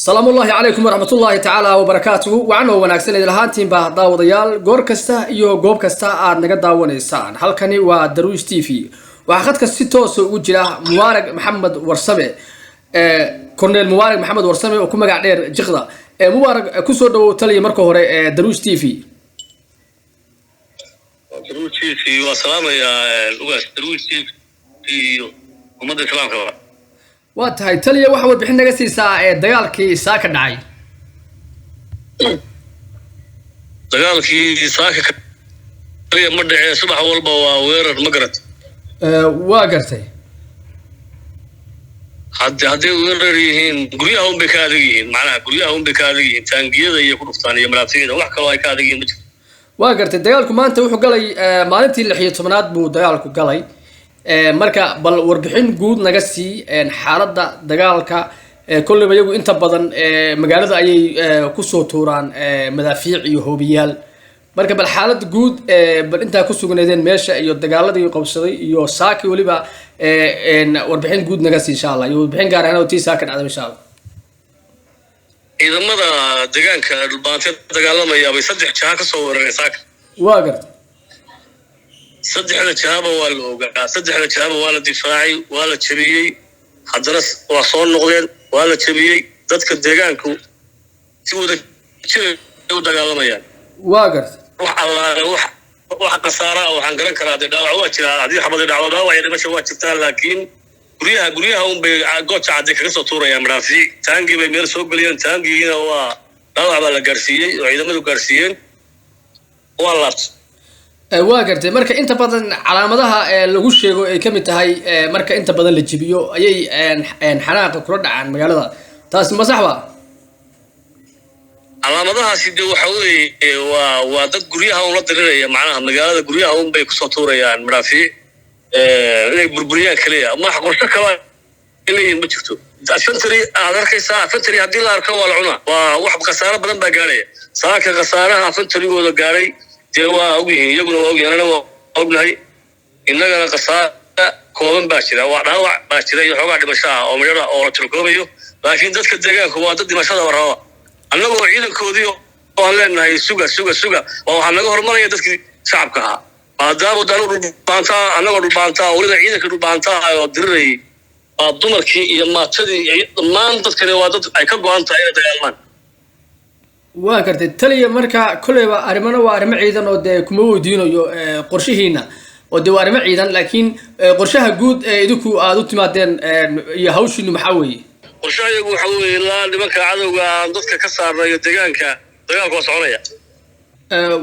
السلام الله عليكم ورحمة الله تعالى وبركاته وعنو وناكسن إذا هانتين باه داوديال غور كستا iyo goob kasta aad naga daawanaysaan halkani waa Daruush TV waxa khadka si toos ah ugu jira Mubarak Maxamed Warsame Colonel Mubarak Maxamed Warsame oo ku magac dheer Jiqda Mubarak ku soo dhawow taliye marka hore Daruush TV Daruush TV wa salaamaya ugaas Daruush TV umada islaamka واتهاي تلي واحد بحنا قصي ساعة دجالكي ساكن نعي دجالكي ساكن تلي مدة صباح والبا ووير المقرت واقرتي هاد ويريهين قريهم بكاريين معناها قريهم بكاريين تانجية يكون ثانية مراتين وحكا واي كاريين واقرتي دجالكم ما أنت وحق لي ما أنت اللي حيت ثمانات بو دجالكم قلي marka bal warbixin guud naga sii xaaladda dagaalka kulliba iyagu inta badan magaalada ayay ku soo tuuraan madaafiic iyo hoobiyaal marka bal xaalad guud bal inta ku sugnaydeen meesha iyo dagaaladii qabsaday iyo saaki waliba warbixin guud naga sii insha Allah iyo warbixin gaar ah oo tii saaka dhacday insha Allah ciidamada deegaanka dhulbaanteed dagaalamaya bay saddex jaha ka soo weeraray saaka waa gartay saddexda jaaba waa la ogaa saddexda jaaba waa la difaacay waa la jabiyay haddana waa soo noqdeen waa la jabiyay dadka deegaanku si wada jiray u dagaalamayaan waa gartay wax allaale wax qasaara waxaan garan karaa dhaawac waa jira hadii xabad dhacdo dhaawac ay dhimasho waa jirtaa laakiin guryaha un bay gooja cadde kaga soo tuurayaan maraafiic taangi bay meel soo galiyeen taangiina waa dhaawac baa la gaarsiiyey oo ciidamadu gaarsiiyeen waa laabtay waa gartay marka inta badan calaamadaha lagu sheego ay kamid tahay marka inta badan la jibiyo ayay xanaaqa kula dhacaan magaalada taas ma sax ba calaamadahaasi waxa weeye waa dad guryaha la diriraya macnaha magaalada guryaha bay ku soo tuurayaan maraafiic inay burburiyaan kaliya ma qorshe kale inay ma jirto afantari aad arkaysaa afantari haddii la arko waa la cunaa waa wax khasaaro badan baa gaaraya saaka khasaaraha afantarigooda gaaray waa ogyihiin iyaguna waa ogyihiin anana waa ognahay innagana khasaara kooban baa jira waa dhaawac baa jira iyo xoogaa dhimasho ah oo midhada oo la tilkoobayo laakiin dadka deegaanku waa dad dhimashada warraba annagoo ciidankoodii oo aan leenahay suga waa waxaa naga hormaraya dadkii shacabka ahaa maadaama daanu dhulbaantaa annagoo dhulbaantaa weliba ciidanka dhulbaantaa oo dirirayay waa dumarkii iyo maatadii iyo dhammaan dadkani waa dad ay ka go-an tahay inay dagaalmaan waa gartay taliya marka kuleyba arrimana waa arrimo ciidan oo dee kuma weydiinayo qorshihiina oo dee waa arrimo ciidan laakiin qorshaha guud idinku aad u timaadeen iyo hawshiinu maxaa weeye qorshahayagu waxa weeye ilaa nimanka cadowga aan dadka ka saarnayo deegaanka dagaalka waa soconaya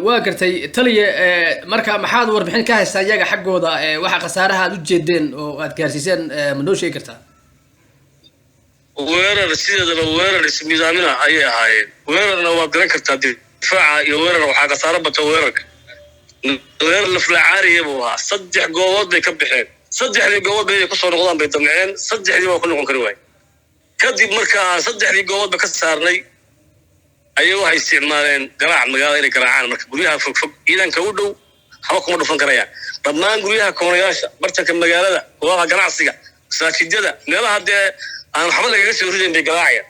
waa gartay taliya marka maxaad warbixin ka haystaa iyaga xaggooda waxa khasaaraha aad u jeedeen oo aad gaarsiiseen ma noo sheegi kartaa weerar sideedaba weerar ismiidaamina ayay ahaayeen weerarna waad garan kartaa difaaca iyo weerar waxaa khasaaro bata weerarka weerar laflacaariya buu ahaa saddex goobood bay ka baxeen saddexdii goobood bay inay kusoo noqdaan bay damceen saddexdii waa ku noqon kari waay kadib markaa saddexdii gooboodba ka saarnay ayay waxay isticmaaleen garaac magaalada inay garaacaan marka guryaha fogfog ciidanka u dhow haba kuma dhufan karayaan dhammaan guryaha koonayaasha bartanka magaalada goobaha ganacsiga masaajidada meelaha dee aan waxba lagaga soo ridayn bay garaacayaan